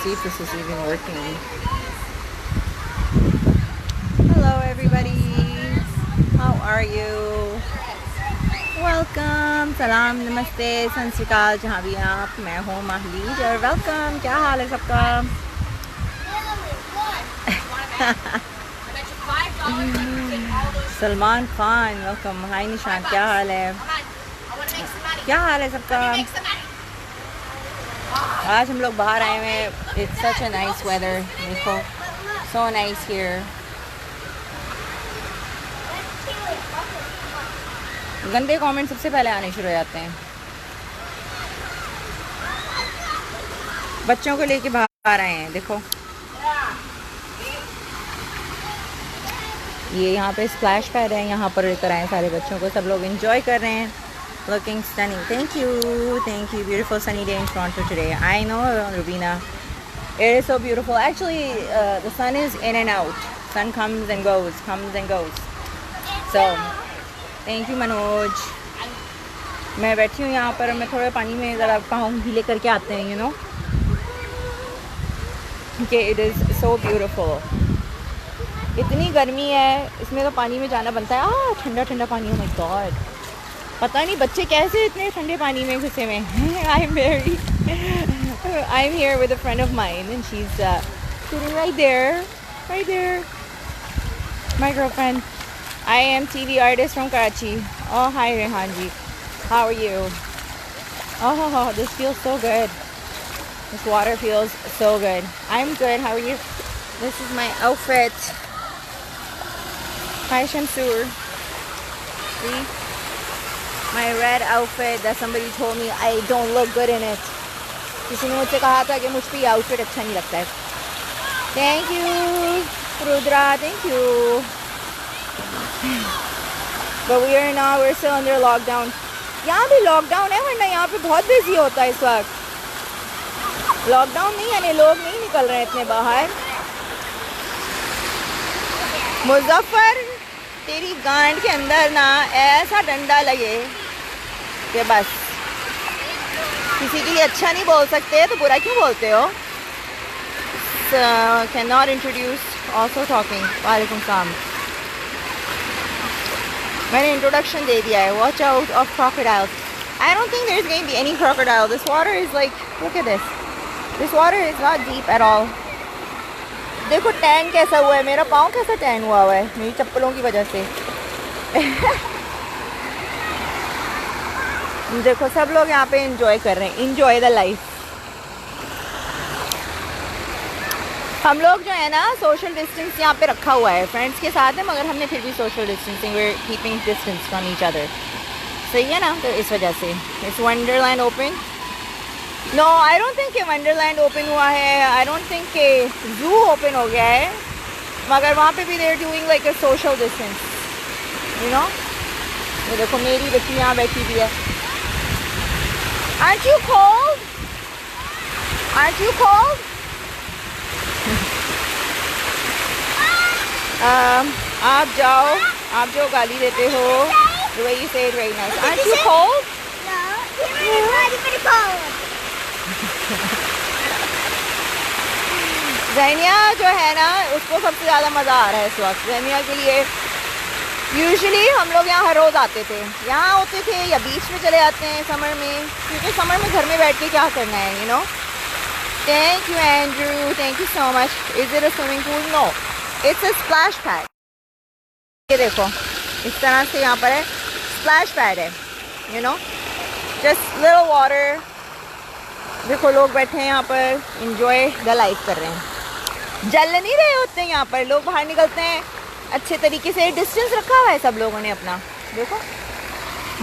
see if this is even working. Hello everybody. How are you? Welcome. Salam, namaste, सत श्री अकाल जहाँ भी हैं आप. मैं हूँ महलीज और वेलकम. क्या हाल है सबका? सलमान खान वेलकम. हाय निशान, क्या हाल है? क्या हाल है सबका? आज हम लोग बाहर आए हुए हैं. It's such a nice weather. देखो, सो नाइस हियर. गंदे कमेंट सबसे पहले आने शुरू हो जाते हैं. बच्चों को लेके बाहर आए हैं. देखो ये यहाँ पे स्प्लैश पैड है, यहाँ पर लेकर आए सारे बच्चों को. सब लोग एंजॉय कर रहे हैं. Looking stunning. Thank you. Beautiful sunny day in Toronto today. I know, Rubina. It is so beautiful. Actually, the sun is in and out. Sun comes and goes, So, thank you, Manoj. मैं बैठी हूँ यहाँ पर. मैं थोड़ा पानी में ज़रा पाँव गीले करके आते हैं, you know. Okay, it is so beautiful. इतनी गर्मी है, इसमें तो पानी में जाना बनता है. ठंडा ठंडा पानी. Oh my God. पता नहीं बच्चे कैसे इतने ठंडे पानी में घुसे हुए हैं. I'm here with a friend of mine and she's sitting right there. My girlfriend. I am TV artist from Karachi. Oh, hi Rehan ji. How are you? Oh, this feels so good. This water feels so good. I'm good. How are you? This is my outfit. Hi Shamsur. See? My red outfit that somebody told me I don't look good in it. किसी ने मुझसे कहा था कि मुझ पे ये outfit अच्छा नहीं लगता है. Thank you Rudra, thank you. But we're still under lockdown. यहाँ भी लॉकडाउन है, वरना यहाँ पे बहुत बिजी होता है इस वक्त. लॉकडाउन नहीं, यानी लोग नहीं निकल रहे हैं इतने बाहर. मुजफ्फर, तेरी गांड के अंदर ना ऐसा डंडा लगे कि बस. किसी के लिए अच्छा नहीं बोल सकते तो बुरा क्यों बोलते हो? Can not introduce also talking. वालेकुम सलाम. मैंने इंट्रोडक्शन दे दिया है. Watch out of crocodiles. I don't think there's going to be any crocodile. This water is like, look at this. This water is not deep at all. देखो tan कैसा हुआ है. मेरा पाँव कैसा टैन हुआ है मेरी चप्पलों की वजह से. देखो सब लोग यहाँ पे एंजॉय कर रहे हैं. Enjoy the life. हम लोग जो है ना सोशल डिस्टेंस यहाँ पे रखा हुआ है. फ्रेंड्स के साथ है मगर हमने फिर भी social distancing, we are keeping distance from each other. सही है ना? तो इस वजह से. इस Wonderland open. No, I don't think कि वंडरलैंड ओपन हुआ है. आई डोंट थिंक कि जू ओपन हो गया है. मगर वहाँ पे भी they are doing like a social distance, you know. ये देखो मेरी बच्ची यहाँ बैठी भी है. Aren't you cold? Aren't you cold? आप जाओ, आप जो गाली देते हो. The way you say it very nice. Aren't you cold? No, it's pretty cold. ज़ैनिया जो है ना उसको सबसे ज़्यादा मज़ा आ रहा है इस वक्त. ज़ैनिया के लिए यूजुअली हम लोग यहाँ हर रोज़ आते थे. यहाँ होते थे या बीच में चले जाते हैं समर में, क्योंकि समर में घर में बैठ के क्या करना है, you know. Thank you Andrew, thank you so much. Is it a swimming pool? No, it's a splash pad. ये देखो इस तरह से यहाँ पर है. स्प्लैश पैड है, you know. Just little water. देखो लोग बैठे हैं यहाँ पर, इंजॉय द लाइफ कर रहे हैं. जल नहीं रहे होते हैं यहाँ पर. लोग बाहर निकलते हैं अच्छे तरीके से. डिस्टेंस रखा हुआ है सब लोगों ने अपना. देखो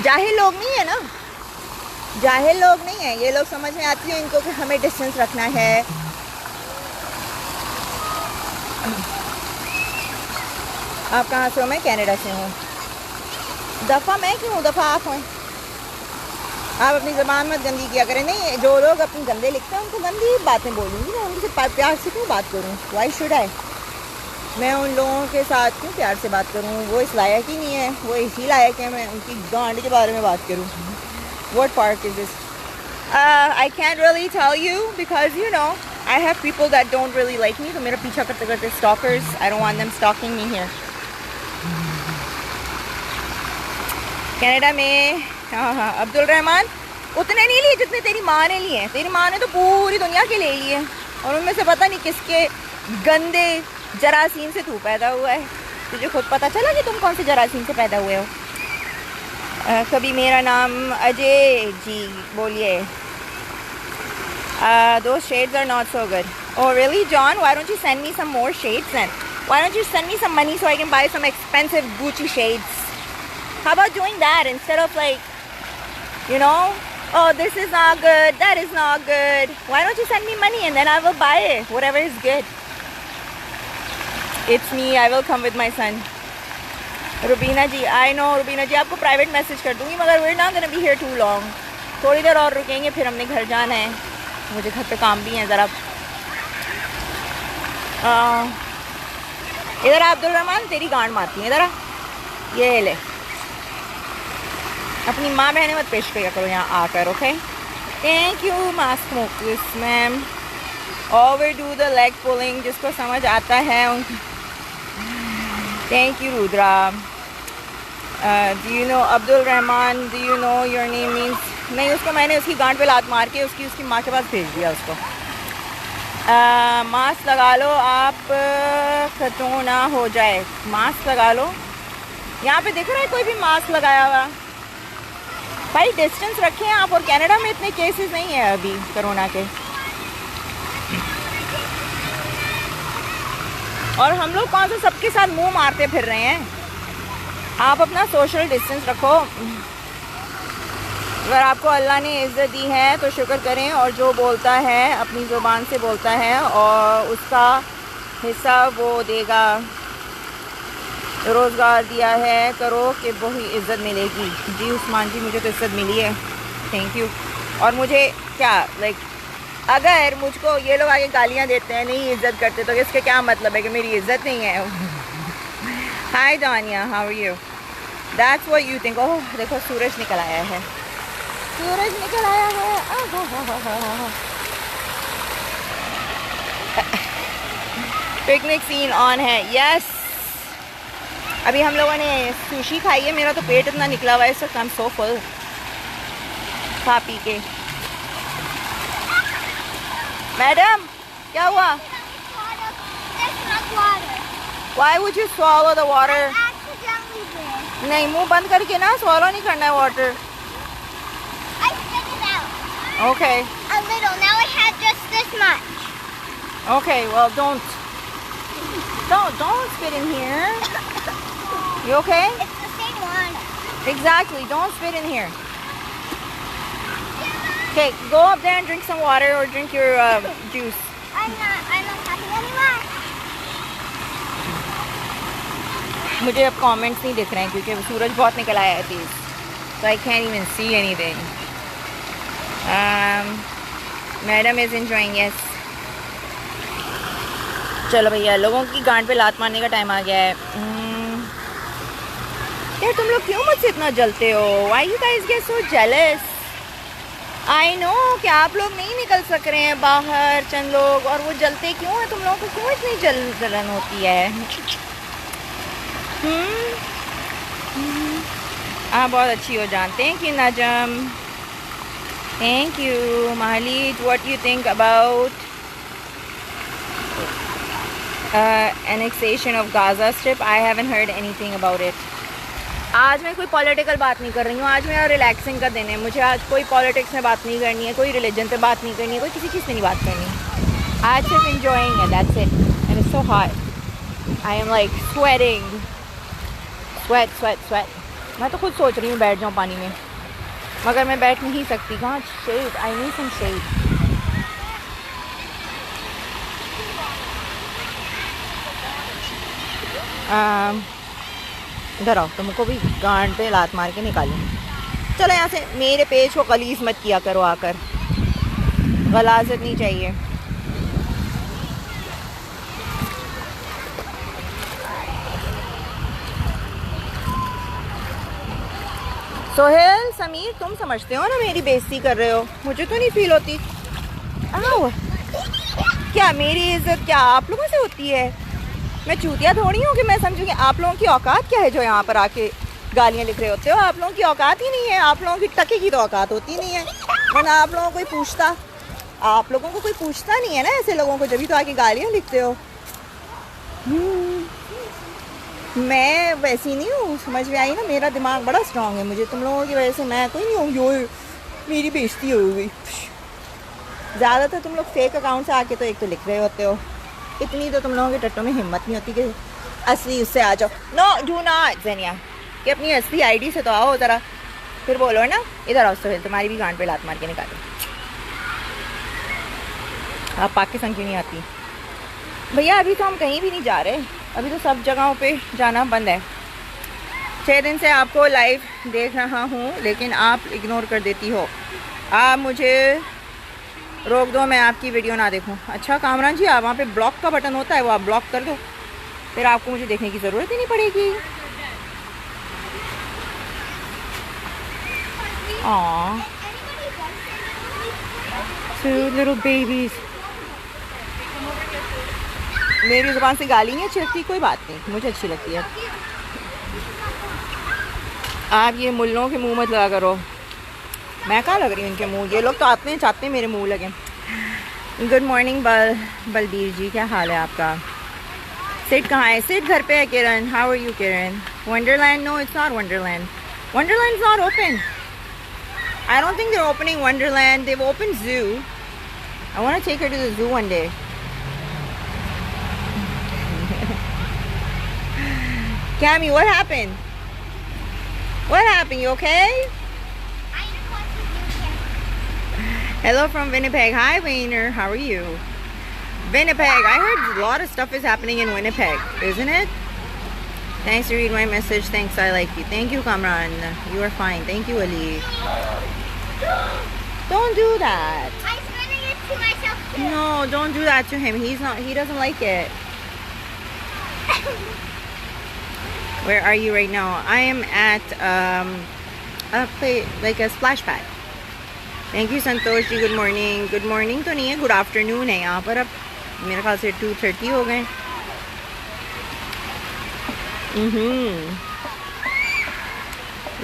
जाहिल लोग नहीं है ना, जाहिल लोग नहीं है. ये लोग समझ में आती है इनको कि हमें डिस्टेंस रखना है. आप कहाँ से हो? मैं कनाडा से हूँ. दफ़ा मैं क्यों, दफ़ा आप हैं. आप अपनी ज़बान मत गंदी किया करें. नहीं, जो लोग अपनी गंदे लिखते हैं उनको गंदी बातें बोलूँगी ना. उनसे प्यार से क्यों बात करूँ? Why should I? मैं उन लोगों के साथ क्यों प्यार से बात करूँ? वो इस लायक ही नहीं है. वो इसी लायक है मैं उनकी गांड के बारे में बात करूँ. What park is this? I can't really tell you because, you know, I have people that don't really like me, तो मेरा पीछा करते करते stalkers. I don't want them stalking me here. Canada में हाँ अब्दुल रहमान उतने नहीं लिए जितने तेरी माँ ने लिए हैं। तेरी माँ ने तो पूरी दुनिया के ले लिए और उनमें से पता नहीं किसके गंदे जरासीम से तू पैदा हुआ है। तुझे खुद पता चला कि तुम कौन से जरासीम से पैदा हुए हो? कभी मेरा नाम अजय जी बोलिए। Those shades are not so good. Oh really, John? Why don't you send me some more shades then? Why don't you send me some money so I can buy some expensive Gucci shades? How about doing that instead of like, you know, oh this is not good, that is not good. Why don't you send me money and then I will buy it, whatever is good. It's me, I will come with my son. Rubina ji, I know Rubina जी, आपको private message कर दूंगी मगर we're not gonna be here too long. थोड़ी देर और रुकेंगे फिर हमने घर जाना है, मुझे घर पे काम भी है ज़रा। इधर अब्दुल रहमान तेरी गांड मारती है, इधर आ, ये ले। अपनी माँ बहने मत पेश किया करो यहाँ आकर, ओके? थैंक यू मास्क मोकिस ma'am. Over do the leg pulling, जिसको समझ आता है उन। Thank you Rudra. Do you know Abdul Rahman, do you know your name means? नहीं, उसको मैंने उसकी गांड पे लात मार के उसकी माँ के पास भेज दिया उसको। मास्क लगा लो आप, खतों ना हो जाए। मास्क लगा लो। यहाँ पे देख रहा है कोई भी मास्क लगाया हुआ? भाई डिस्टेंस रखें आप। और कनाडा में इतने केसेस नहीं है अभी कोरोना के। और हम लोग कौन सा सबके साथ मुंह मारते फिर रहे हैं? आप अपना सोशल डिस्टेंस रखो। अगर आपको अल्लाह ने इज़्ज़त दी है तो शुक्र करें, और जो बोलता है अपनी ज़ुबान से बोलता है और उसका हिस्सा वो देगा। रोज़गार दिया है करो कि वही इज़्ज़त मिलेगी। जी उस्मान जी, मुझे तो इज़्ज़त मिली है, थैंक यू। और मुझे क्या लाइक अगर मुझको ये लोग आगे गालियाँ देते हैं, नहीं इज़्ज़त करते, तो इसका क्या मतलब है कि मेरी इज़्ज़त नहीं है? Hi Dania, how are you? That's what you think. Oh देखो सूरज निकल आया है, सूरज निकल आया है। पिकनिक सीन ऑन है, यस। अभी हम लोगों ने सुशी खाई है, मेरा तो पेट इतना निकला हुआ है इस वक्त, आई एम सो फुल खा पी के। मैडम क्या हुआ? Why would you swallow the water? नहीं, मुंह बंद करके ना swallow नहीं करना है water. I spit it out. Okay. A little. Now I had just this much. Okay, well don't spit in here. You okay? It's the same one. Exactly. Don't spit in here. Okay, go up there and drink some water or drink your juice. I'm not happy anymore. मुझे अब comments नहीं दिख रहे हैं क्योंकि सूरज बहुत निकल आया है तेज, so I can't even see anything. Madam is enjoying, yes. चलो भैया, लोगों की गांड पे लात मारने का टाइम आ गया है। यार तुम लोग क्यों मुझसे इतना जलते हो? Why you guys get so jealous? I know कि आप लोग नहीं निकल सक रहे हैं बाहर, चंद लोग, और वो जलते क्यों हैं? तुम लोगों को क्यों इतनी जलन होती है? आप बहुत अच्छी हो, जानते हैं कि Najam. Thank you Malid. What you think about annexation of Gaza Strip? I haven't heard anything about it. आज मैं कोई पॉलिटिकल बात नहीं कर रही हूँ, आज मेरा रिलैक्सिंग का दिन है। मुझे आज कोई पॉलिटिक्स में बात नहीं करनी है, कोई रिलीजन पे बात नहीं करनी है, कोई किसी चीज़ पे नहीं बात करनी है। आज सिर्फ enjoying है, that's it. And it's so hot. I am like sweating. Sweat. मैं तो खुद सोच रही हूँ बैठ जाऊँ पानी में, मगर मैं बैठ नहीं सकती। कहाँ shade? I need some shade. इधर आओ, तुमको भी गांड पे लात मार के निकालूं। चलो यहाँ से, मेरे पेज को गलीज मत किया करो आकर, गलाजत नहीं चाहिए। सोहेल, समीर, तुम समझते हो ना मेरी बेइज्जती कर रहे हो, मुझे तो नहीं फील होती। आओ क्या मेरी इज्जत क्या आप लोगों से होती है? मैं चूतिया थोड़ी हूँ कि मैं समझूँ कि आप लोगों की औकात क्या है जो यहाँ पर आके गालियाँ लिख रहे होते हो। आप लोगों की औकात ही नहीं है, आप लोगों की टके की तो औकात होती नहीं है, वरना आप लोगों को कोई पूछता, आप लोगों को कोई पूछता नहीं है ना ऐसे लोगों को, जब भी तो आके गालियाँ लिखते हो। मैं वैसी नहीं हूँ, समझ में आई ना, मेरा दिमाग बड़ा स्ट्रांग है, मुझे तुम लोगों की वजह से मैं कोई नहीं हूँ जो मेरी बेइज्जती हो गई। ज़्यादातर तुम लोग फेक अकाउंट से आके तो एक तो लिख रहे होते हो, इतनी तो तुम लोगों के टट्टों में हिम्मत नहीं होती कि असली उससे आ जाओ। नो डू नॉट ज़ेनिया, कि अपनी असली आईडी से तो आओ ज़रा, फिर बोलो ना इधर आओ सोहेल तुम्हारी भी गांड पे लात मार के निकालो। आप पाकिस्तान क्यों नहीं आती? भैया अभी तो हम कहीं भी नहीं जा रहे, अभी तो सब जगहों पे जाना बंद है। 6 दिन से आपको लाइव देख रहा हूँ लेकिन आप इग्नोर कर देती हो। आप मुझे रोक दो, मैं आपकी वीडियो ना देखूं। अच्छा कामरान जी, आप वहाँ पे ब्लॉक का बटन होता है, वो आप ब्लॉक कर दो, फिर आपको मुझे देखने की ज़रूरत ही नहीं पड़ेगी। Aww, two little babies. मेरी ज़ुबान से गाली नहीं अच्छी लगती, कोई बात नहीं, मुझे अच्छी लगती है। आप ये मुल्लों के मुंह मत लगा करो, मैं कहाँ लग रही हूँ इनके मुंह, ये लोग तो आते हैं चाहते हैं मेरे मुंह लगे। गुड मॉर्निंग बलबीर जी, क्या हाल है आपका? सिड कहाँ है? सिड घर पे है। Kiran, how are you Kiran? Wonderland? No it's not Wonderland, Wonderland is not open. I don't think they're opening Wonderland. They've opened zoo. I want to take her to the zoo one day. Cammy, what happened? What happened? You okay? I just want to do it. Hello from Winnipeg. Hi, Wayner. How are you? Winnipeg. I heard a lot of stuff is happening in Winnipeg, isn't it? Thanks to read my message. Thanks, I like you. Thank you, Kamran. You are fine. Thank you, Ali. Don't do that. I'm spinning it to myself too. No, don't do that to him. He doesn't like it. Where are you right now? I am at a splash pad. Thank you, Santosh ji. Good morning. Good morning तो नहीं है, good afternoon है यहाँ पर। अब मेरे ख्याल से 2:30 हो गए।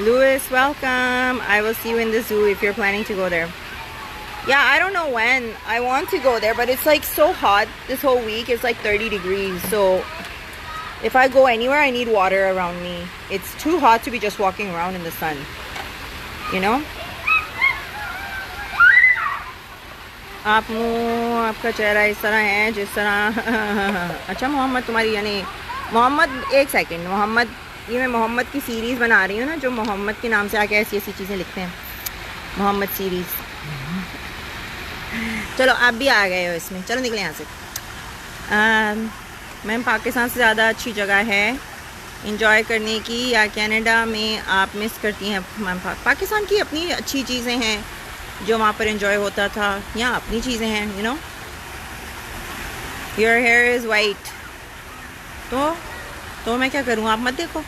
Louis, welcome. I will see you in the zoo if you're planning to go there. Yeah, I don't know when. I want to go there, but it's like so hot this whole week. It's like 30 degrees. So if I go anywhere, I need water around me. It's too hot to be just walking around in the sun. You know? आपका चेहरा इस तरह है जिस तरह अच्छा मोहम्मद तुम्हारी, यानी मोहम्मद, एक सेकंड मोहम्मद, ये मैं मोहम्मद की सीरीज़ बना रही हूँ ना, जो मोहम्मद के नाम से आके ऐसी ऐसी चीज़ें लिखते हैं, मोहम्मद सीरीज़। चलो आप भी आ गए हो इसमें, चलो निकले यहाँ से। मैम पाकिस्तान से ज़्यादा अच्छी जगह है इंजॉय करने की, या कनाडा में आप मिस करती हैं? मैम पाकिस्तान की अपनी अच्छी चीज़ें हैं जो वहाँ पर इंजॉय होता था, यहाँ अपनी चीज़ें हैं, you know. Your hair is white, तो मैं क्या करूँ, आप मत देखो।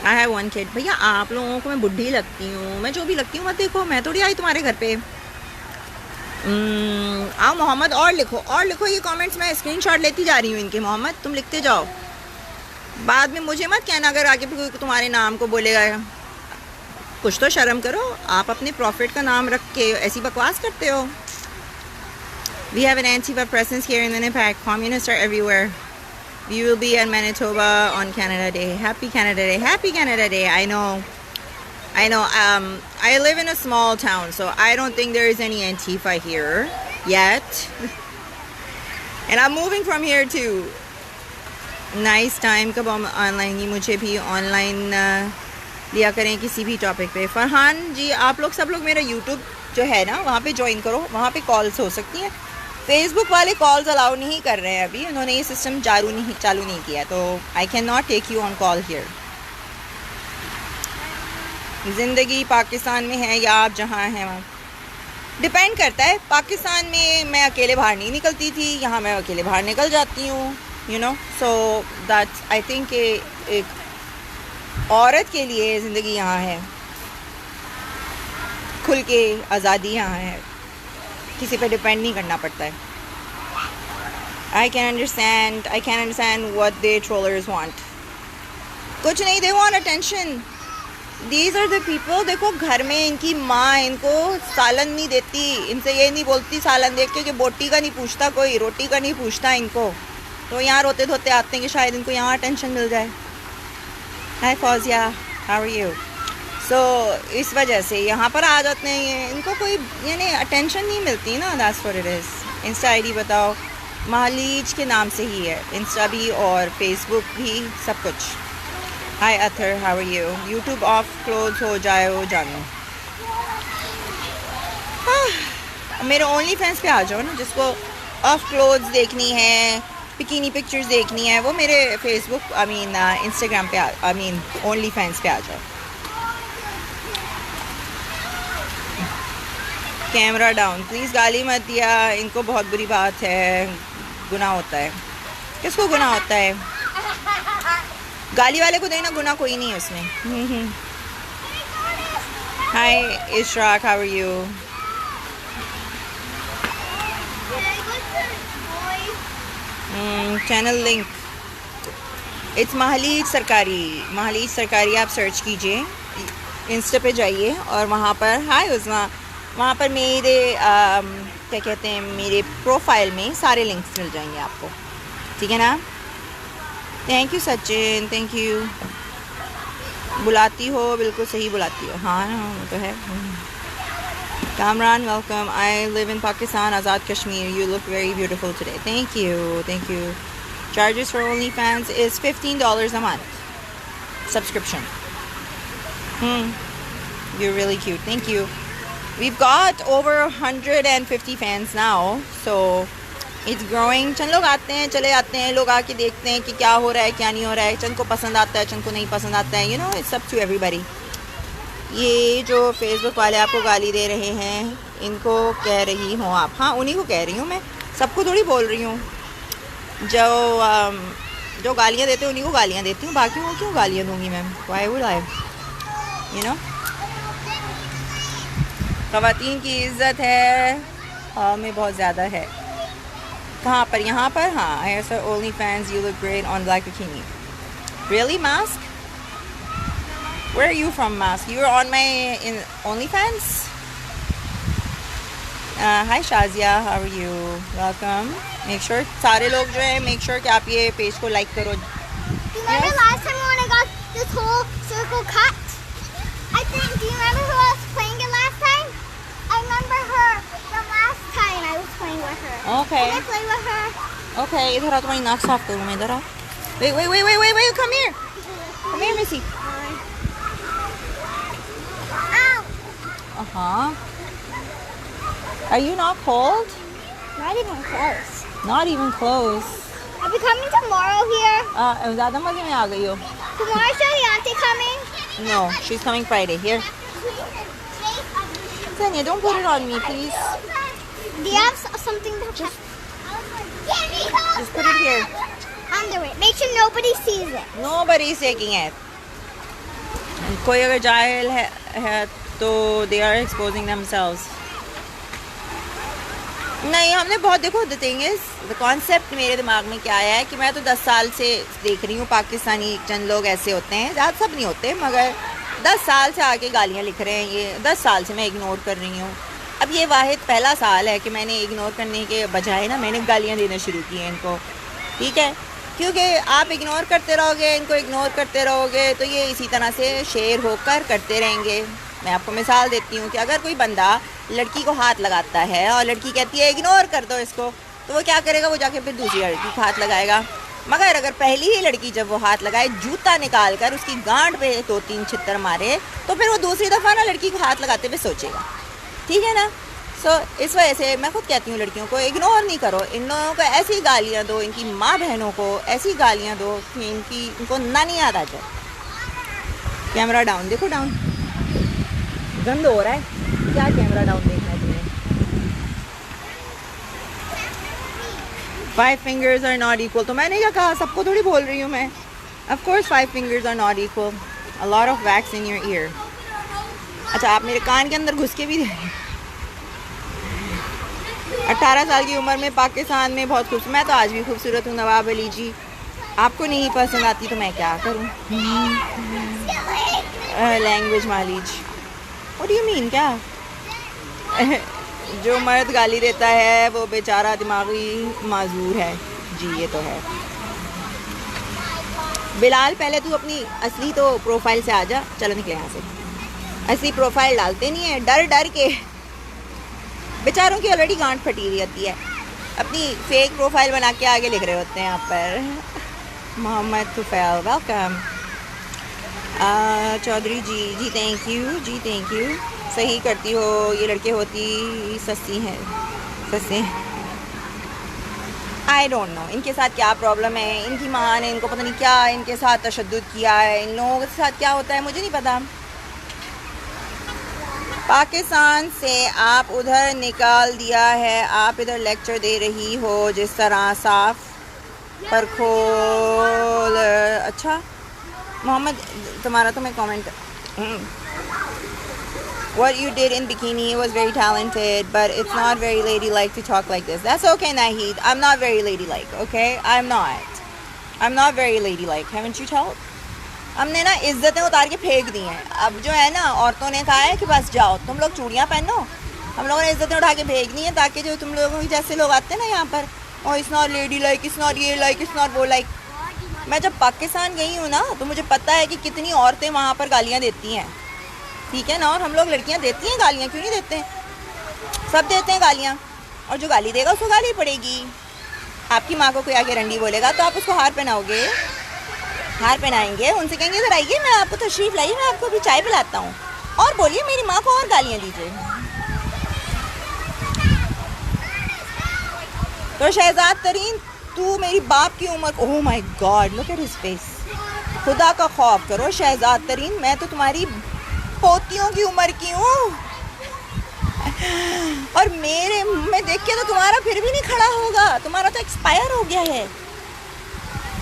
I have 1 kid। भैया आप लोगों को मैं बुढ़ी लगती हूँ, मैं जो भी लगती हूँ मत देखो, मैं थोड़ी आई तुम्हारे घर पे। आओ मोहम्मद, और लिखो ये कमेंट्स, मैं स्क्रीनशॉट लेती जा रही हूँ इनके। मोहम्मद तुम लिखते जाओ, बाद में मुझे मत कहना अगर आगे कोई तुम्हारे नाम को बोलेगा। कुछ तो शर्म करो, आप अपने प्रॉफिट का नाम रख के ऐसी बकवास करते हो। We have an Antifa presence here in Winnipeg. Communists are everywhere. We will be at Manitoba on Canada Day. Happy Canada Day. Happy Canada Day. I know. I live in a small town, so I don't think there is any Antifa here yet. And I'm moving from here too. Nice time. कब online, मुझे भी online लिया करें किसी भी topic पे। फरहान जी, आप लोग सब लोग मेरा यूट्यूब जो है ना वहाँ पे ज्वाइन करो, वहाँ पे कॉल्स हो सकती हैं। फेसबुक वाले कॉल्स अलाउ नहीं कर रहे हैं अभी, उन्होंने ये सिस्टम चालू नहीं किया, तो I can not take you on call here. ज़िंदगी पाकिस्तान में है या आप जहाँ हैं वहाँ डिपेंड करता है। पाकिस्तान में मैं अकेले बाहर नहीं निकलती थी, यहाँ मैं अकेले बाहर निकल जाती हूँ, you know. So that's I think एक औरत के लिए ज़िंदगी यहाँ है, खुल के आज़ादी यहाँ है, किसी पे डिपेंड नहीं करना पड़ता है। I can understand what the trollers want. कुछ नहीं, they want attention. These are the people. देखो घर में इनकी माँ इनको सालन नहीं देती, इनसे ये नहीं बोलती सालन देख के कि बोटी का नहीं पूछता कोई, रोटी का नहीं पूछता इनको, तो यहाँ रोते धोते आते हैं कि शायद इनको यहाँ अटेंशन मिल जाए. Hi Fauzia, how are you? So इस वजह से यहाँ पर आ जाते हैं ये, इनको कोई यानी अटेंशन नहीं मिलती ना. That's what it is. Insta ID बताओ, महालीज के नाम से ही है, इंस्टा भी और फेसबुक भी, सब कुछ. Hi Athar, how are you? YouTube off clothes हो जाओ जानू. मेरे ओनली फैंस पे आ जाओ ना, जिसको ऑफ क्लोथ्स देखनी है, बिकिनी पिक्चर्स देखनी है, वो मेरे फेसबुक इंस्टाग्राम पे ओनली फैंस पे आ जाओ. कैमरा डाउन प्लीज़, गाली मत दिया, इनको बहुत बुरी बात है, गुनाह होता है. किसको गुनाह होता है? गाली वाले को देना, गुनाह कोई नहीं है उसमें. Hi Ishraq, how are you? Channel link it's महालीज सरकारी आप सर्च कीजिए, इंस्टा पे जाइए और वहाँ पर हाय उज़मा, वहाँ पर मेरे क्या कहते हैं, मेरे प्रोफाइल में सारे लिंक्स मिल जाएंगे आपको, ठीक है ना. Thank you Sachin, thank you. बुलाती हो, बिल्कुल सही बुलाती हो. हाँ वो तो है. Kamran welcome. I live in Pakistan, Azad Kashmir. You look very beautiful today. Thank you. Charges for only fans is $15 a month subscription. You're really cute. Thank you. We've got over 150 fans now, so it's growing. चंद लोग आते हैं, चले जाते हैं, लोग आके देखते हैं कि क्या हो रहा है, क्या नहीं हो रहा है. चंद को पसंद आता है, चंद को नहीं पसंद आता है. It's up to everybody. ये जो फेसबुक वाले आपको गाली दे रहे हैं, इनको कह रही हूँ आप. हाँ, उन्हीं को कह रही हूँ मैं, सबको थोड़ी बोल रही हूँ. जो गालियाँ देते हैं उन्हीं को गालियाँ देती हूँ, बाकी को क्यों गालियाँ दूँगी मैम? Why would I? ख़वातीन की इज़्ज़त है में बहुत ज़्यादा है. कहाँ पर? यहाँ पर. हाँ, I saw only fans, you look great on black bikini. Really, Mask? Where are you from, Mask? You were on my OnlyFans? Hi Shazia, how are you? Welcome. Make sure सारे लोग जो हैं, make sure कि आप ये page को like करो. Do you remember last time when I got this whole circle cut? Do you remember who I was playing it last time? I remember her the last time I was playing with her. Okay. Can I play with her? Okay, इधर आ, तुम्हारी नाक साफ करूँ मैं, इधर आ. Wait, come here. Come here, Missy. Ow. Are you not cold? Not even close. Not even close. I'll be coming tomorrow here. ज़्यादा मज़े में आ गई हो. Tomorrow is Auntie coming? No, she's coming Friday. Here. Tanya, don't put it on me, please. Do you have something to just put it here. Under it. Make sure nobody sees it. Nobody is taking it. कोई अगर जाहिल है तो they are exposing themselves. नहीं, हमने बहुत, देखो the thing is, the concept मेरे दिमाग में क्या आया है कि मैं तो 10 साल से देख रही हूँ पाकिस्तानी चंद लोग ऐसे होते हैं, ज़्यादा सब नहीं होते, मगर 10 साल से आके गालियाँ लिख रहे हैं. ये 10 साल से मैं इग्नोर कर रही हूँ. अब ये वाहिद पहला साल है कि मैंने इग्नोर करने के बजाय ना मैंने गालियाँ देना शुरू की हैं इनको, ठीक है? क्योंकि आप इग्नोर करते रहोगे, इनको इग्नोर करते रहोगे तो ये इसी तरह से शेर होकर करते रहेंगे. मैं आपको मिसाल देती हूँ कि अगर कोई बंदा लड़की को हाथ लगाता है और लड़की कहती है इग्नोर कर दो इसको, तो वो क्या करेगा? वो जाके फिर दूसरी लड़की को हाथ लगाएगा. मगर अगर पहली ही लड़की जब वो हाथ लगाए, जूता निकाल कर उसकी गांड पे 2-3 छित्तर मारे, तो फिर वो दूसरी दफ़ा ना लड़की को हाथ लगाते हुए सोचेगा, ठीक है ना? इस वजह से मैं खुद कहती हूँ लड़कियों को इग्नोर नहीं करो. इन लोगों को ऐसी गालियाँ दो, इनकी माँ बहनों को ऐसी गालियाँ दो कि इनको नानी याद आ जाए. कैमरा डाउन, देखो डाउन, गंद हो रहा है. क्या कैमरा डाउन देखना है तुम्हें? 5 fingers are not equal. तो मैंने क्या कहा? सबको थोड़ी बोल रही हूँ मैं. Of course 5 fingers are not equal. A lot of wax in your ear. अच्छा, आप मेरे कान के अंदर घुस के भी 18 साल की उम्र में पाकिस्तान में बहुत खूबसूरत, मैं तो आज भी खूबसूरत हूँ नवाब अली जी, आपको नहीं पसंद आती तो मैं क्या करूँ। लैंग्वेज मालीज, व्हाट डू यू मीन क्या? जो मर्द गाली देता है वो बेचारा दिमागी माजूर है जी, ये तो है। बिलाल पहले तू अपनी असली तो प्रोफाइल से आ जा, चलो निकले यहाँ से। असली प्रोफाइल डालते नहीं है, डर डर के, बेचारों की ऑलरेडी गांठ फटी हुई होती है, अपनी फेक प्रोफाइल बना के आगे लिख रहे होते हैं यहाँ पर। Mohammad Tufail welcome. Chaudhry ji thank you जी, थैंक यू। सही करती हो, ये लड़के होती सस्ती हैं, सस्ते। आई डोंट नो इनके साथ क्या प्रॉब्लम है, इनकी माँ ने इनको पता नहीं क्या इनके साथ तशद्दुद किया है, इन लोगों के साथ क्या होता है मुझे नहीं पता। पाकिस्तान से आप उधर निकाल दिया है, आप इधर लेक्चर दे रही हो जिस तरह साफ पर खोल। अच्छा मोहम्मद, तुम्हारा तो मैं comment, what you did in bikini was very talented, but it's not very ladylike to talk like this. That's okay Nahid, I'm not very ladylike, okay? I'm not very ladylike, haven't you told? हमने ना इज्जतें उतार के फेंक दी हैं। अब जो है ना औरतों ने कहा है कि बस जाओ तुम लोग चूड़ियाँ पहनो, हम लोगों ने इज्जतें उठा के फेंक दी हैं ताकि जो तुम लोगों की जैसे लोग आते हैं ना यहाँ पर, और it's not lady like, it's not ये लाइक, इट्स नॉट वो लाइक। मैं जब पाकिस्तान गई हूँ ना तो मुझे पता है कि कितनी औरतें वहाँ पर गालियाँ देती हैं, ठीक है ना? और हम लोग लड़कियाँ देती हैं गालियाँ, क्यों नहीं देते? सब देते हैं गालियाँ, और जो गाली देगा उसको गाली पड़ेगी। आपकी माँ को कोई आके रंडी बोलेगा तो आप उसको हार पहनाओगे, हार पहनाएंगे, उनसे कहेंगे इधर आइए मैं आपको तशरीफ़ लाइए, मैं आपको अभी चाय पिलाता हूँ, और बोलिए मेरी माँ को और गालियाँ दीजिए। तो शहजाद तरीन तू मेरी बाप की उम्र, oh my God look at his face, खुदा का खौफ करो शहजाद तरीन, मैं तो तुम्हारी पोतियों की उम्र की हूँ, और मेरे मुँह में देख के तो तुम्हारा फिर भी नहीं खड़ा होगा, तुम्हारा तो एक्सपायर हो गया है,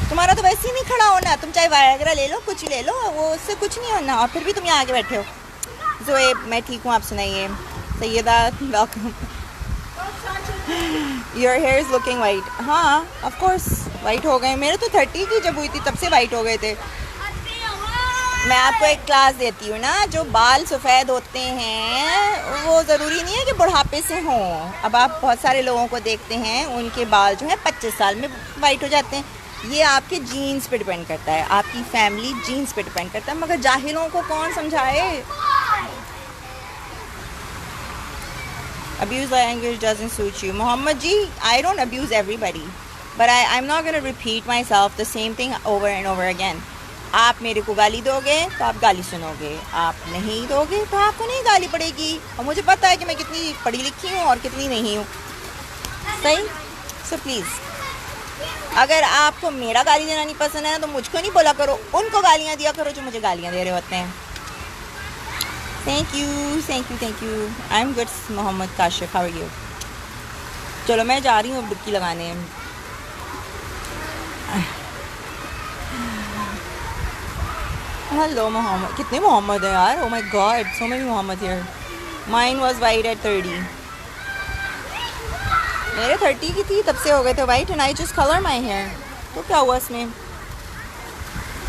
तुम्हारा तो वैसे ही नहीं खड़ा होना, तुम चाहे वायग्रा ले लो, कुछ ले लो, वो उससे कुछ नहीं होना, और फिर भी तुम यहाँ आगे बैठे हो। ज़ोएब मैं ठीक हूँ, आप सुनाइए। Syeda welcome. Your hair is looking white, हाँ ऑफ कोर्स वाइट हो गए, मेरे तो 30 की जब हुई थी तब से वाइट हो गए थे। मैं आपको एक क्लास देती हूँ ना, जो बाल सफ़ेद होते हैं वो ज़रूरी नहीं है कि बुढ़ापे से हों। अब आप बहुत सारे लोगों को देखते हैं उनके बाल जो है 25 साल में वाइट हो जाते हैं, ये आपके जीन्स पे डिपेंड करता है, आपकी फैमिली जीन्स पे डिपेंड करता है, मगर जाहिलों को कौन समझाए। Abuse language doesn't suit you. Mohammad ji, I don't abuse everybody, but I'm not going to repeat myself the same thing over and over again. आप मेरे को गाली दोगे तो आप गाली सुनोगे, आप नहीं दोगे तो आपको नहीं गाली पड़ेगी, और मुझे पता है कि मैं कितनी पढ़ी लिखी हूँ और कितनी नहीं हूँ, सही? So please, अगर आपको मेरा गाली देना नहीं पसंद है तो मुझको नहीं बोला करो, उनको गालियाँ दिया करो जो मुझे गालियाँ दे रहे होते हैं। Thank you thank you thank you. I am good Mohammad Kashif, how are you? चलो मैं जा रही हूँ अब डुबकी लगाने। हेलो मोहम्मद, कितने मोहम्मद है यार, oh my God so many Mohammad here. Mine was white at 30, मेरे 30 की थी तब से हो गए थे white, and I just colour my hair. तो क्या हुआ इसमें?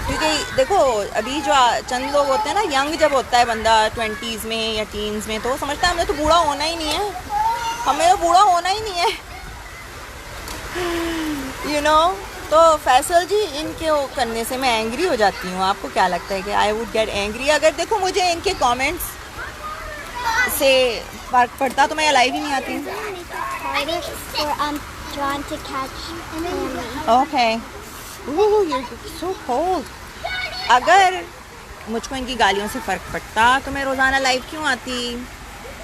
क्योंकि देखो अभी जो चंद लोग होते हैं ना, यंग जब होता है बंदा 20s में या टीन्स में, तो वो समझता है हमें तो बूढ़ा होना ही नहीं है, हमें तो बूढ़ा होना ही नहीं है, यू नो। तो फैसल जी इनके वो करने से मैं एंग्री हो जाती हूँ। आपको क्या लगता है कि आई वुड गेट एंग्री? अगर देखो मुझे इनके कमेंट्स से फर्क पड़ता तो मैं लाइव ही नहीं आती। Okay, you're so cold. अगर मुझको इनकी गालियों से फ़र्क पड़ता तो मैं रोज़ाना लाइव क्यों आती?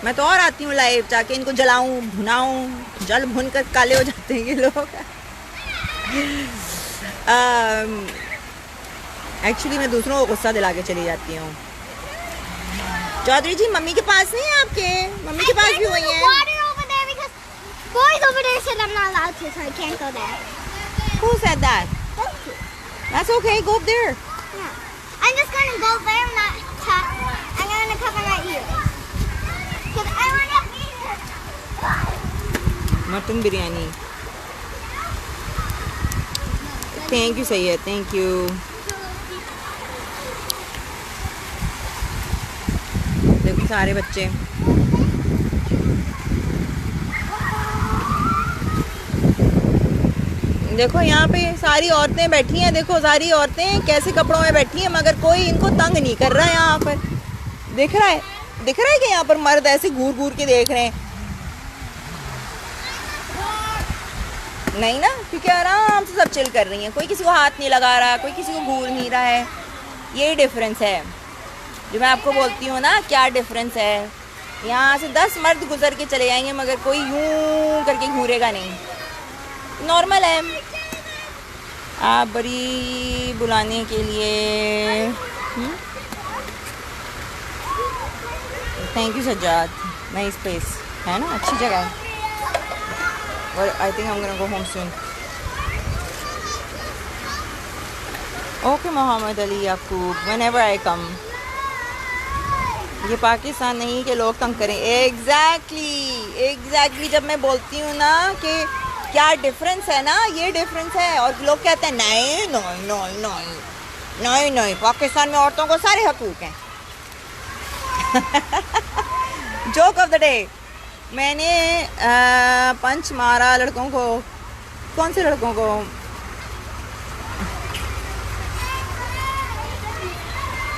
मैं तो और आती हूँ लाइव, जाके इनको जलाऊँ भुनाऊँ, जल भुन कर काले हो जाते हैं ये लोग। एक्चुअली मैं दूसरों को गुस्सा दिला के चली जाती हूँ। चौधरी जी मम्मी के पास नहीं है आपके? मम्मी के पास भी वही है। Boys over there said I'm not allowed to, so I can't go there. Who said that? That's okay, go up there. Yeah. I'm just gonna go there. I'm gonna cover my ears. Because I wanna be here. Mutton biryani. Thank you Syed, thank you. देखो सारे बच्चे, देखो यहाँ पे सारी औरतें बैठी हैं। देखो सारी औरतें कैसे कपड़ों में बैठी हैं, मगर कोई इनको तंग नहीं कर रहा है। यहाँ पर दिख रहा है कि यहाँ पर मर्द ऐसे घूर घूर के देख रहे हैं। नहीं ना, क्योंकि आराम से सब चिल कर रही हैं। कोई किसी को हाथ नहीं लगा रहा, कोई किसी को घूर नहीं रहा है। यही डिफरेंस है जो मैं आपको बोलती हूँ ना, क्या डिफरेंस है। यहाँ से 10 मर्द गुजर के चले जाएंगे, मगर कोई यूं करके घूरेगा नहीं। नॉर्मल है। आप बड़ी बुलाने के लिए thank you Sajjad. Nice place है ना, अच्छी जगह है। और I think I'm gonna go home soon. Okay Mohammad Ali Yakub, whenever I come. ये पाकिस्तान नहीं कि लोग तंग करें। एग्जैक्टली जब मैं बोलती हूँ ना कि क्या डिफरेंस है ना, ये डिफरेंस है। और लोग कहते हैं नहीं नहीं नहीं नहीं नहीं नहीं, पाकिस्तान में औरतों को सारे हकूक हैं। जोक ऑफ द डे, मैंने पंच मारा लड़कों को। कौन से लड़कों को?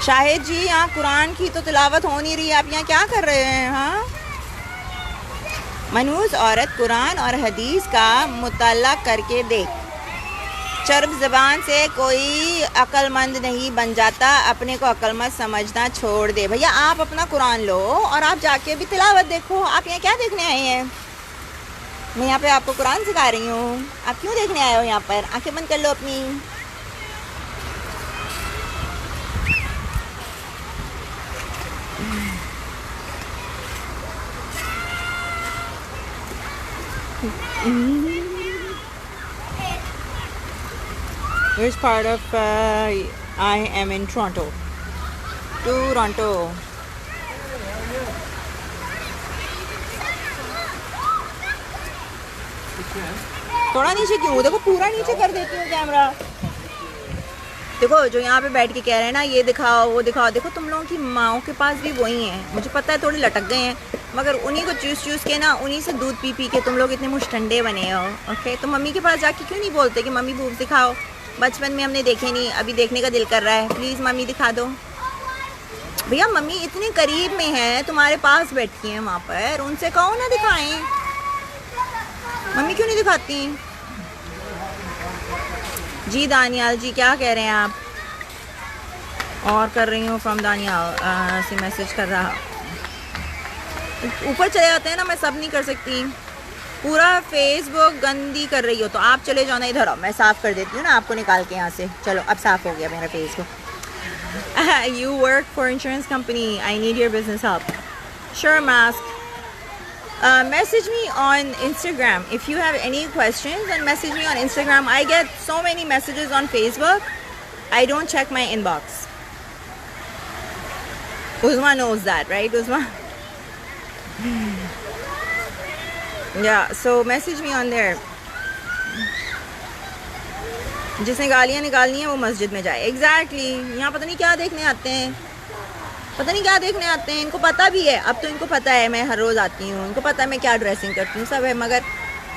शाहिद जी, यहाँ कुरान की तो तिलावत हो नहीं रही, आप यहाँ क्या कर रहे हैं? हाँ, मनहूस औरत कुरान और हदीस का मुताला करके देख। चर्ब ज़बान से कोई अक्लमंद नहीं बन जाता। अपने को अक्लमंद समझना छोड़ दे। भैया आप अपना कुरान लो और आप जाके भी तिलावत देखो। आप यहाँ क्या देखने आए हैं? मैं यहाँ पे आपको कुरान सिखा रही हूँ। आप क्यों देखने आए हो यहाँ पर? आंखें बंद कर लो अपनी। Which part of I am in Toronto? Toronto. थोड़ा नीचे क्यों? देखो पूरा नीचे कर देती हूँ कैमरा। देखो जो यहाँ पे बैठ के कह रहे हैं ना, ये दिखाओ वो दिखाओ। देखो तुम लोगों की माओं के पास भी वही हैं। मुझे पता है थोड़े लटक गए हैं, मगर उन्हीं को चूस के ना, उन्हीं से दूध पी के तुम लोग इतने मुश्तंडे बने हो। ओके, तो मम्मी के पास जाके क्यों नहीं बोलते कि मम्मी बूब दिखाओ? बचपन में हमने देखे नहीं, अभी देखने का दिल कर रहा है। प्लीज़ मम्मी दिखा दो। भैया मम्मी इतने करीब में है, तुम्हारे पास बैठी हैं वहाँ पर, उनसे कहो ना दिखाएं। मम्मी क्यों नहीं दिखाती? जी दानियाल जी, क्या कह रहे हैं आप? और कर रही हूँ फ्रॉम दानियाल से मैसेज कर रहा। ऊपर चले जाते हैं ना, मैं सब नहीं कर सकती। पूरा फेसबुक गंदी कर रही हो तो आप चले जाओ ना, इधर आओ, मैं साफ़ कर देती हूँ ना आपको निकाल के यहाँ से। चलो अब साफ़ हो गया मेरा Facebook. You work for insurance company, I need your business help. Sure mask. Message me on Instagram if you have any questions, and message me on Instagram. I get so many messages on Facebook. I don't check my inbox. Uzma knows that, right? Uzma? Yeah, so message me on there. जिसने गालियाँ निकालनी है वो मस्जिद में जाए। Exactly. यहाँ पता नहीं क्या देखने आते हैं, पता नहीं क्या देखने आते हैं। इनको पता भी है, अब तो इनको पता है मैं हर रोज़ आती हूँ, इनको पता है मैं क्या ड्रेसिंग करती हूँ, सब है। मगर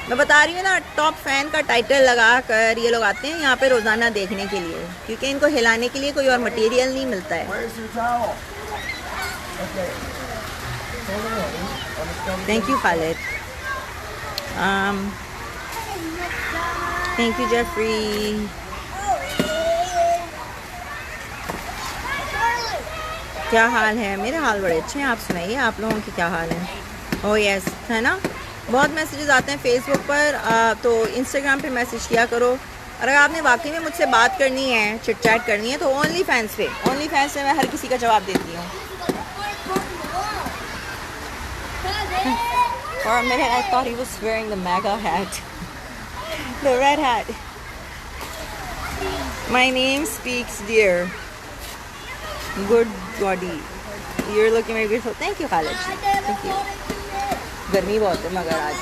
मैं बता रही हूँ ना, टॉप फैन का टाइटल लगा कर ये लोग आते हैं यहाँ पे रोज़ाना देखने के लिए, क्योंकि इनको हिलाने के लिए कोई और मटेरियल नहीं मिलता है। Thank you Khalid. Thank you Jeffrey. क्या हाल है? मेरे हाल बड़े अच्छे हैं, आप सुनाइए आप लोगों के क्या हाल है? ओह यस, है ना, बहुत मैसेजेस आते हैं फेसबुक पर, तो इंस्टाग्राम पे मैसेज किया करो। और अगर आपने वाकई में मुझसे बात करनी है, चिट चैट करनी है, तो ओनली फैंस पे मैं हर किसी का जवाब देती हूँ। For a minute I thought he was wearing the MAGA hat, the red hat. My name speaks dear. Good body. You're looking very beautiful. Thank you, Khalid. Thank you. गर्मी बहुत है मगर आज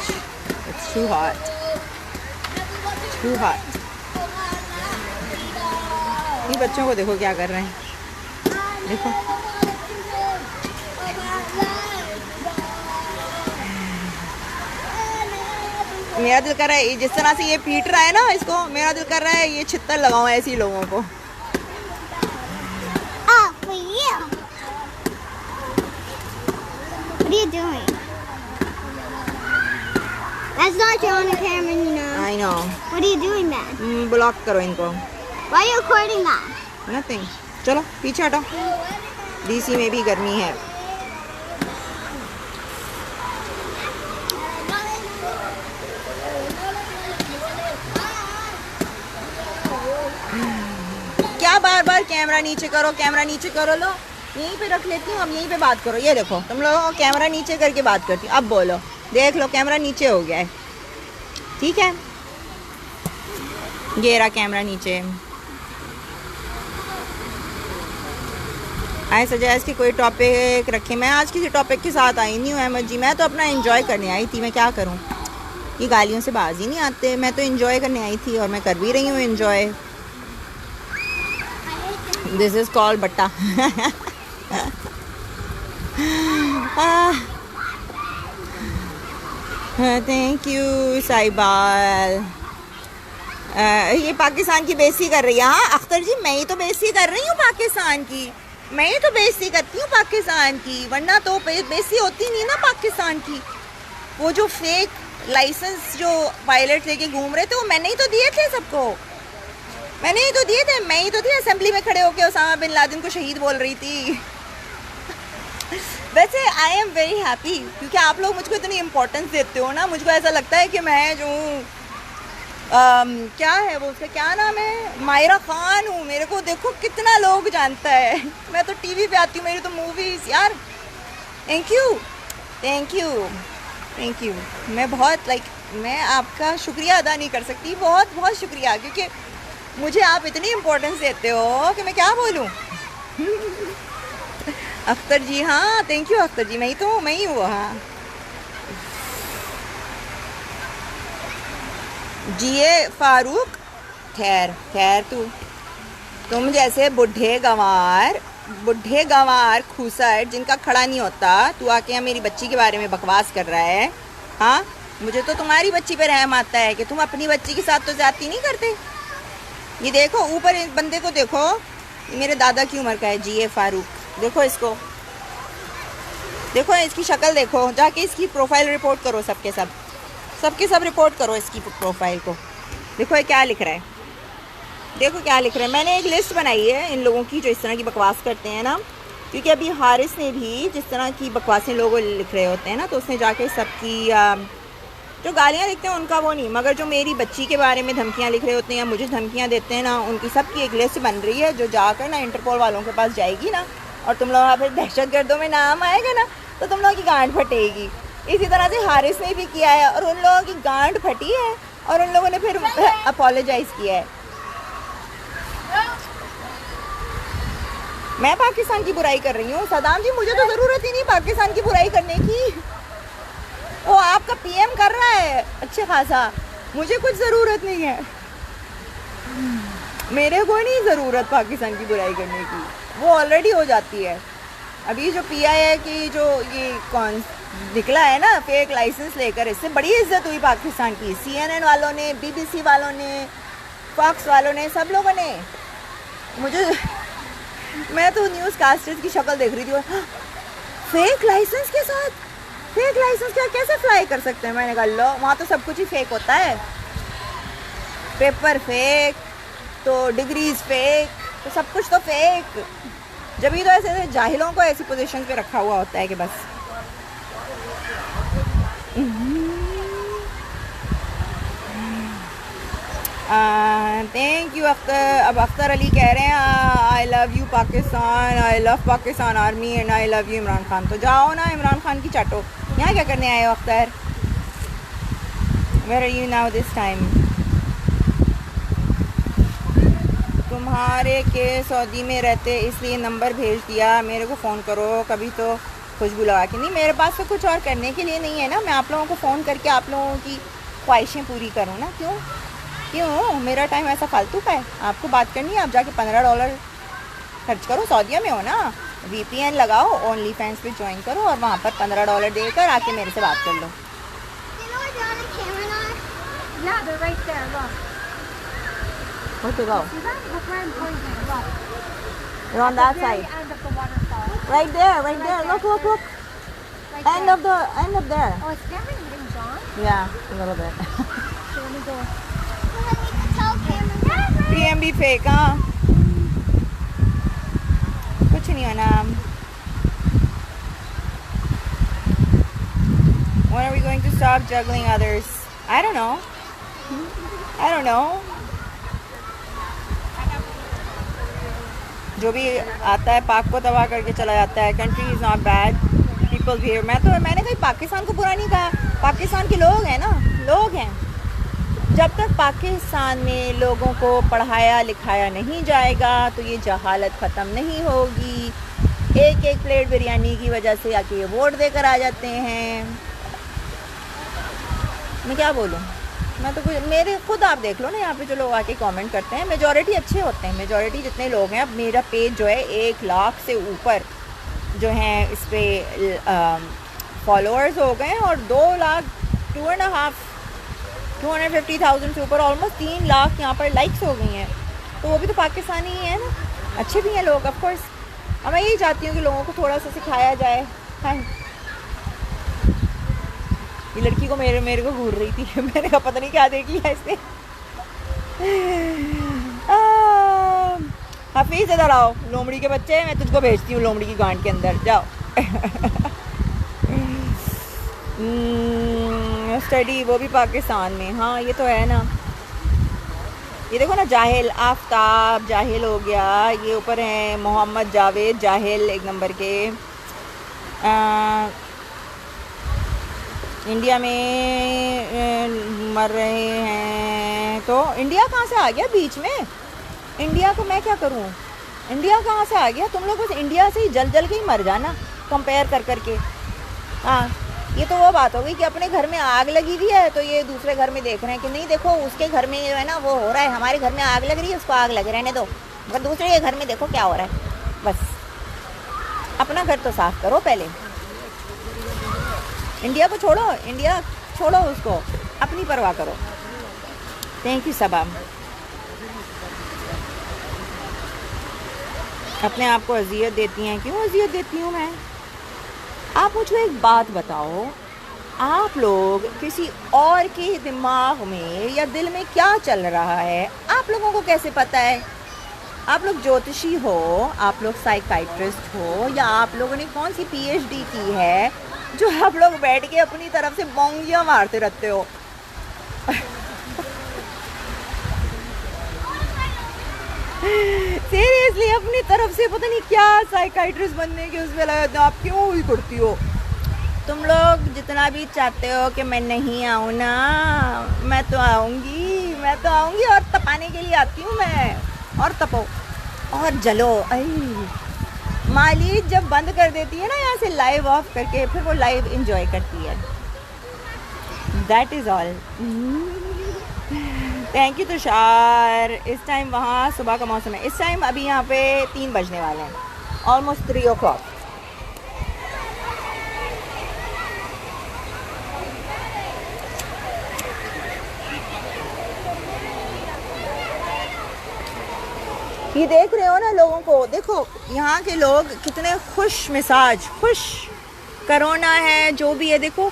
टू हॉट, टू हॉट। ये बच्चों को देखो क्या कर रहे हैं, देखो। मेरा दिल कर रहा है जिस तरह से ये पीट रहा है ना इसको, मेरा दिल कर रहा है ये छित्तर लगाऊं ऐसे ही लोगों को। For you. What are you doing? That's not you on the camera, you know. I know. What are you doing then? Block करो इनको। Why are you recording that? Nothing. चलो पीछे हटो, डीसी में भी गर्मी है। क्या बार बार कैमरा नीचे करो, कैमरा नीचे करो। लो यहीं पे रख लेती हूँ, हम यहीं पे बात करो। ये देखो तुम लोगों को कैमरा नीचे करके बात करती हूँ। अब बोलो, देख लो कैमरा नीचे हो गया है, ठीक है। ये रहा कैमरा नीचे। आई सजेस्ट कि कोई टॉपिक रखे। मैं आज किसी टॉपिक के साथ आई नहीं हूँ अहमद जी, मैं तो अपना एंजॉय करने आई थी। मैं क्या करूँ, ये गालियों से बाज ही नहीं आते। मैं तो एंजॉय करने आई थी और मैं कर भी रही हूँ एंजॉय। दिस इज कॉल्ड बट्टा। Thank you Sahiwal. ये पाकिस्तान की बेइज्जती कर रही है। हाँ अख्तर जी, मैं ही तो बेइज्जती कर रही हूँ पाकिस्तान की, मैं ही तो बेइज्जती करती हूँ पाकिस्तान की, वरना तो बेइज्जती होती नहीं ना पाकिस्तान की। वो जो फेक लाइसेंस जो पायलट लेके घूम रहे थे वो मैंने ही तो दिए थे सबको, मैंने ही तो दिए थे। मैं ही तो थी असेंबली में खड़े होकर उसामा बिन लादेन को शहीद बोल रही थी। वैसे आई एम वेरी हैप्पी क्योंकि आप लोग मुझको इतनी इम्पोर्टेंस देते हो ना। मुझको ऐसा लगता है कि मैं जो क्या है वो, उसका क्या नाम है, मायरा खान हूँ। मेरे को देखो कितना लोग जानता है। मैं तो टीवी पे आती हूँ, मेरी तो मूवीज़ यार। Thank you, thank you, thank you. मैं बहुत मैं आपका शुक्रिया अदा नहीं कर सकती, बहुत बहुत शुक्रिया, क्योंकि मुझे आप इतनी इम्पोर्टेंस देते हो कि मैं क्या बोलूँ। अख्तर जी, हाँ थैंक यू अख्तर जी, मैं ही हूँ। हाँ जिए फारूक, खैर खैर तुम जैसे बुढ़े गंवार खूसर जिनका खड़ा नहीं होता, तू आके यहाँ मेरी बच्ची के बारे में बकवास कर रहा है। हाँ मुझे तो तुम्हारी बच्ची पे रहम आता है कि तुम अपनी बच्ची के साथ तो ज्यादती नहीं करते। ये देखो ऊपर इस बंदे को देखो, मेरे दादा की उम्र का है, जिए फारूक। देखो इसको, देखो इसकी शक्ल देखो, जाके इसकी प्रोफाइल रिपोर्ट करो, सबके सब रिपोर्ट करो इसकी प्रोफाइल को। देखो ये क्या लिख रहा है, देखो क्या लिख रहा है। मैंने एक लिस्ट बनाई है इन लोगों की जो इस तरह की बकवास करते हैं ना, क्योंकि अभी हारिस ने भी जिस तरह की बकवासें लोग लिख रहे होते हैं ना, तो उसने जाके सबकी जो गालियाँ लिखते हैं उनका वो नहीं, मगर जो मेरी बच्ची के बारे में धमकियाँ लिख रहे होते हैं या मुझे धमकियाँ देते हैं ना, उनकी सबकी एक लिस्ट बन रही है जो जाकर ना इंटरपोल वालों के पास जाएगी ना, और तुम लोग फिर दहशतगर्दों में नाम आएगा ना तो तुम लोगों की गांठ फटेगी। इसी तरह से हारिस ने भी किया है और उन लोगों की गांठ फटी है और उन लोगों ने फिर अपोलोजाइज किया है। मैं पाकिस्तान की बुराई कर रही हूँ सदाम जी, मुझे तो ज़रूरत ही नहीं पाकिस्तान की बुराई करने की। वो आपका पीएम कर रहा है अच्छे खासा, मुझे कुछ ज़रूरत नहीं है, मेरे को नहीं ज़रूरत पाकिस्तान की बुराई करने की, वो ऑलरेडी हो जाती है। अभी जो पीआईए की जो ये कौन निकला है ना फेक लाइसेंस लेकर, इससे बड़ी इज्जत हुई पाकिस्तान की। CNN वालों ने, BBC वालों ने, फॉक्स वालों ने, सब लोगों ने। मुझे, मैं तो न्यूज़ कास्टर्स की शक्ल देख रही थी, फेक लाइसेंस के साथ, फेक लाइसेंस क्या कैसे फ्लाई कर सकते हैं। मैंने कहा लो, वहाँ तो सब कुछ ही फेक होता है, पेपर फेक तो डिग्रीज फेक, तो सब कुछ तो फेक। जब ही तो ऐसे जाहिलों को ऐसी पोजीशन पे रखा हुआ होता है कि बस। Thank you Akhtar. अब अख्तर अली कह रहे हैं I love you Pakistan, I love Pakistan army and I love you Imran Khan. तो जाओ ना इमरान खान की चाटो, यहाँ क्या करने आए हो Akhtar? Where are you now this time? तुम्हारे के सऊदी में रहते इसलिए नंबर भेज दिया, मेरे को फ़ोन करो कभी तो खुशबू लगा के। नहीं, मेरे पास तो कुछ और करने के लिए नहीं है ना, मैं आप लोगों को फ़ोन करके आप लोगों की ख्वाहिशें पूरी करूँ ना। क्यों क्यों मेरा टाइम ऐसा फालतू का है? आपको बात करनी है, आप जाके $15 खर्च करो, सऊदीया में हो ना, VPN लगाओ, ओनली फैंस पे ज्वाइन करो और वहाँ पर $15 देकर आके मेरे से बात कर लो। You know where the other camera are? Yeah, they're right there. Look. Where to go? See that? Look where I'm pointing. Look. You're on that Very side. end of the waterfall. Right there, right there. Look, look, look. Right End there. of there. Oh, it's getting getting John. Yeah, a little bit. So let me go. You want me to tell camera? PMB fake, हाँ। कुछ नहीं होना। When are we going to stop juggling others? I don't know. जो भी आता है पाक को तबाह करके चला जाता है। Country is not bad, people behave. मैंने कहीं पाकिस्तान को बुरा नहीं कहा, पाकिस्तान के लोग हैं ना, लोग हैं। जब तक पाकिस्तान में लोगों को पढ़ाया लिखाया नहीं जाएगा तो ये जहालत ख़त्म नहीं होगी। एक एक प्लेट बिरयानी की वजह से आके ये वोट देकर आ जाते हैं। मैं क्या बोलूँ, मैं तो कुछ, मेरे खुद आप देख लो ना, यहाँ पे जो लोग आके कमेंट करते हैं मेजॉरिटी अच्छे होते हैं। मेजॉरिटी जितने लोग हैं, अब मेरा पेज जो है 1 लाख से ऊपर जो हैं इस पर फॉलोअर्स हो गए हैं और 250,000 से ऊपर ऑलमोस्ट 3 लाख यहाँ पर लाइक्स हो गई हैं। तो वो भी तो पाकिस्तानी ही है ना, अच्छे भी हैं लोग ऑफ कोर्स। अब मैं यही चाहती हूँ कि लोगों को थोड़ा सा सिखाया जाए। हाँ, ये लड़की को मेरे को घूर रही थी मैंने कहा पता नहीं क्या देख लिया इसने। हफीज़ इधर आओ, लोमड़ी के बच्चे, मैं तुझको भेजती हूँ लोमड़ी की गांड के अंदर, जाओ। स्टडी वो भी पाकिस्तान में, हाँ ये तो है ना। ये देखो ना, जाहिल आफ्ताब जाहिल हो गया, ये ऊपर हैं मोहम्मद जावेद जाहिल 1 नंबर के। इंडिया में मर रहे हैं, तो इंडिया कहाँ से आ गया बीच में? इंडिया को मैं क्या करूँ, इंडिया कहाँ से आ गया? तुम लोग बस इंडिया से ही जल के ही मर जाना कंपेयर कर करके। हाँ, ये तो वो बात हो गई कि अपने घर में आग लगी हुई है तो ये दूसरे घर में देख रहे हैं कि नहीं देखो उसके घर में जो है ना वो हो रहा है, हमारे घर में आग लग रही है, उसको आग लग रहने दो, मगर दूसरे के घर में देखो क्या हो रहा है। बस अपना घर तो साफ करो पहले। इंडिया को छोड़ो, इंडिया छोड़ो, उसको अपनी परवाह करो। थैंक यू सबा। अपने आप को अजियत देती हैं, क्यों अजियत देती हूँ मैं? आप मुझको एक बात बताओ, आप लोग किसी और के दिमाग में या दिल में क्या चल रहा है आप लोगों को कैसे पता है? आप लोग ज्योतिषी हो, आप लोग साइकाइट्रिस्ट हो, या आप लोगों ने कौन सी PhD की है जो आप लोग बैठ के अपनी तरफ से बोंगियाँ मारते रहते हो? सीरियसली अपनी तरफ से पता नहीं क्या साइकाइट्रिस्ट बनने के उसमें लगा, आप क्यों ही करती हो? तुम लोग जितना भी चाहते हो कि मैं नहीं आऊँ ना, मैं तो आऊँगी और तपाने के लिए आती हूँ मैं। और तपो और जलो। मालिक जब बंद कर देती है ना यहाँ से लाइव ऑफ करके, फिर वो लाइव एंजॉय करती है। That is all. Thank you Tushar. इस टाइम वहाँ सुबह का मौसम है, इस टाइम अभी यहाँ पे 3 बजने वाले हैं, ऑलमोस्ट 3 o'clock। ये देख रहे हो ना लोगों को, देखो यहाँ के लोग कितने खुश मिजाज, खुश। कोरोना है जो भी है, देखो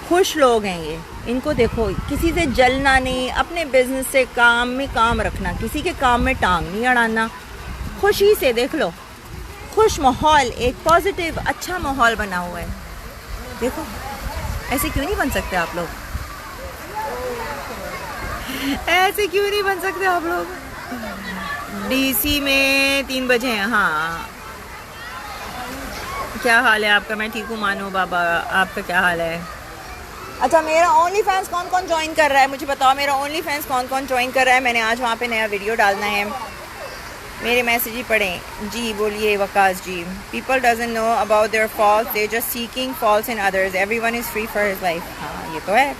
खुश लोग हैं ये। इनको देखो, किसी से जलना नहीं, अपने बिजनेस से काम में काम रखना, किसी के काम में टांग नहीं अड़ाना, खुशी से देख लो, खुश माहौल, एक पॉजिटिव अच्छा माहौल बना हुआ है। देखो ऐसे क्यों नहीं बन सकते आप लोग? ऐसे क्यों नहीं बन सकते आप लोग? DC में 3 बजे हैं। हाँ, क्या हाल है आपका? मैं ठीक हूँ मानो बाबा, आपका क्या हाल है? अच्छा, मेरा ओनली फैंस कौन कौन ज्वाइन कर रहा है मुझे बताओ। मेरा ओनली फैंस कौन कौन ज्वाइन कर रहा है? मैंने आज वहाँ पे नया वीडियो डालना है। मेरे मैसेज ही पढ़ें जी। बोलिए Waqas ji. People doesn't know about their fault, they just seeking faults in others, everyone is free for his life. हाँ ये तो है।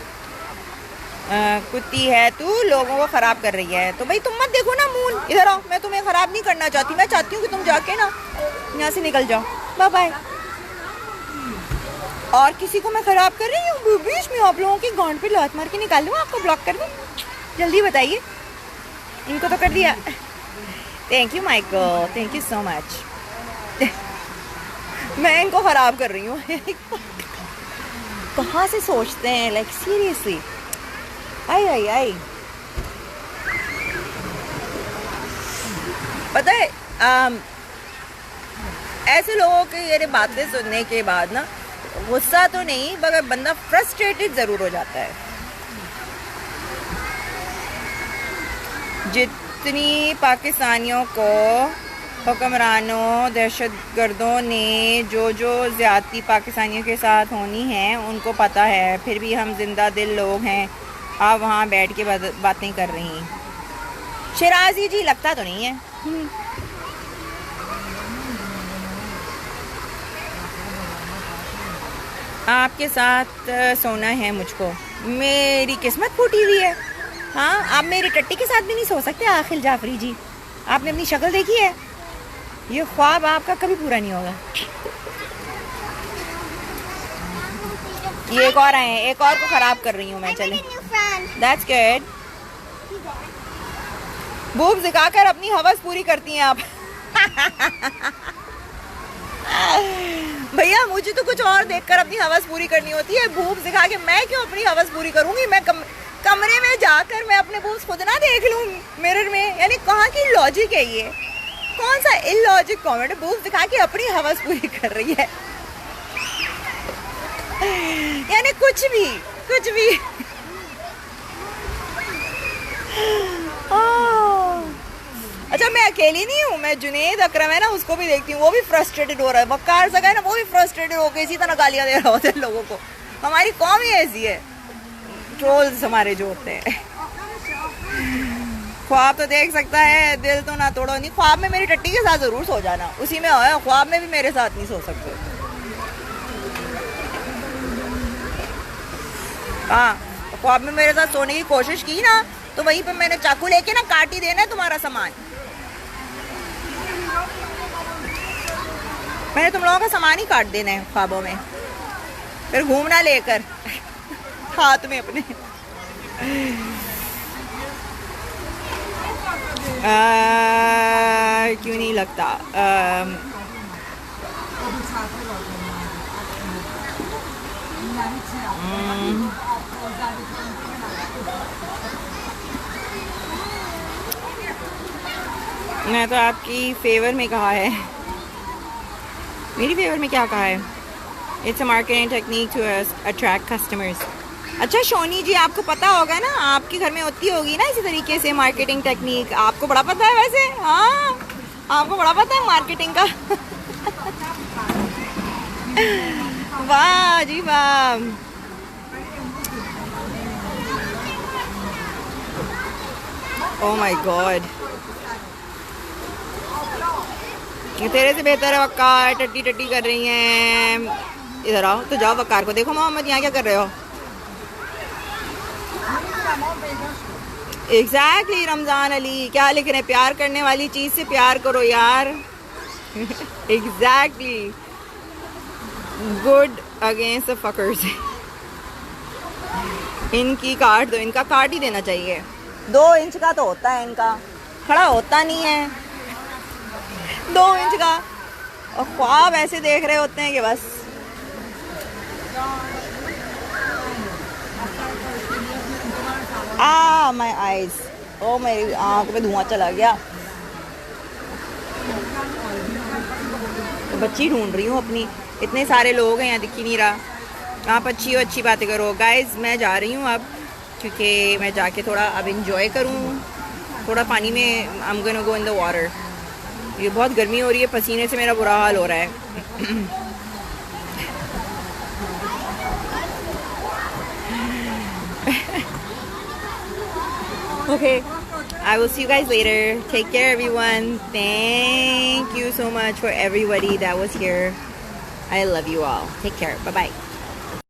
कुत्ती है तू, लोगों को ख़राब कर रही है। तो भाई तुम मत देखो ना मून, इधर आओ। मैं तुम्हें ख़राब नहीं करना चाहती, मैं चाहती हूँ कि तुम जाके ना यहाँ से निकल जाओ। Bye bye. और किसी को मैं ख़राब कर रही हूँ? बीच में आप लोगों की गांड पे लात मार के निकाल दूँ, आपको ब्लॉक कर दूँ? जल्दी बताइए। इनको तो कर दिया। Thank you Michael, thank you so much. मैं इनको ख़राब कर रही हूँ। कहाँ से सोचते हैं, लाइक सीरियसली। आई आई आई। पता है ऐसे लोगों की ये बातें सुनने के बाद ना गुस्सा तो नहीं मगर बंदा फ्रस्ट्रेटेड ज़रूर हो जाता है। जितनी पाकिस्तानियों को हुक्मरानों दहशतगर्दों ने जो ज़्यादती पाकिस्तानियों के साथ होनी है उनको पता है, फिर भी हम जिंदा दिल लोग हैं। आप वहाँ बैठ के बातें कर रही हैं। शराजी जी लगता तो नहीं है। आपके साथ सोना है मुझको, मेरी किस्मत फूटी हुई है। हाँ आप मेरी टट्टी के साथ भी नहीं सो सकते आखिल जाफरी जी। आपने अपनी शक्ल देखी है? ये ख्वाब आपका कभी पूरा नहीं होगा। ये एक और आए हैं, एक और को ख़राब कर रही हूँ मैं। चले दैट्स गुड। बूब दिखाकर अपनी हवस पूरी करती हैं आप। भैया मुझे तो कुछ और देखकर अपनी हवस पूरी करनी होती है। बूब दिखा के मैं क्यों अपनी हवस पूरी करूंगी? मैं कमरे में जाकर मैं अपने बूब्स खुद ना देख लूँ मिरर में? यानी कहाँ की लॉजिक है ये? कौन सा इलॉजिक कमेंट है? बूब्स दिखा के अपनी हवस पूरी कर रही है। यानी कुछ भी। अच्छा मैं अकेली नहीं हूँ, मैं जुनेद अकरम है ना उसको भी देखती हूँ, वो भी फ्रस्ट्रेटेड हो रहा है। वकार सगा है ना, वो भी फ्रस्ट्रेटेड होकर इसी तरह गालियाँ दे रहा होता है लोगों को। हमारी कौम ही ऐसी है, ट्रोल्स हमारे जो होते हैं। ख्वाब तो देख सकता है, दिल तो ना तोड़ो। नहीं, ख्वाब में मेरी टट्टी के साथ ज़रूर सो जाना, उसी में आया। ख्वाब में भी मेरे साथ नहीं सो सकते। हाँ ख्वाब में मेरे साथ सोने की कोशिश की ना तो वहीं पे मैंने चाकू लेके ना काट ही देना है तुम्हारा सामान। मैंने तुम लोगों का सामान ही काट देना है ख्वाबों में, फिर घूमना लेकर हाथ में अपने। क्यों नहीं लगता? मैं तो आपकी फेवर में कहा है। मेरी फेवर में क्या कहा है? It's a marketing technique to attract customers. अच्छा शोनी जी आपको पता होगा ना, आपके घर में होती होगी ना इसी तरीके से मार्केटिंग टेक्निक। आपको बड़ा पता है वैसे। हाँ आपको बड़ा पता है मार्केटिंग का। वाह जी वाह। ओह माय गॉड, ये तेरे से बेहतर है वकार। टट्टी टट्टी कर रही हैं। इधर आओ तो जाओ वकार को देखो। मोहम्मद यहाँ क्या कर रहे हो? एग्जैक्टली रमज़ान अली क्या लिख रहे हैं? प्यार करने वाली चीज़ से प्यार करो यार। Exactly, good against the fuckers. इनकी काट दो, इनका काट ही देना चाहिए। 2 इंच का तो होता है इनका, खड़ा होता नहीं है 2 इंच का। और ख्वाब ऐसे देख रहे होते हैं कि बस। माय आईज, ओ मेरी आँख में धुआं चला गया। तो बच्ची ढूंढ रही हूँ अपनी, इतने सारे लोग हैं यहाँ दिख ही नहीं रहा। आप अच्छी बातें करो गाइज। मैं जा रही हूँ अब, क्योंकि मैं जाके थोड़ा अब इंजॉय करूँ थोड़ा पानी में। I am gonna go in the water. ये बहुत गर्मी हो रही है, पसीने से मेरा बुरा हाल हो रहा है। Okay I will see you guys later. Take care, everyone. Thank you so much for everybody that was here. I love you all. Take care. Bye-bye.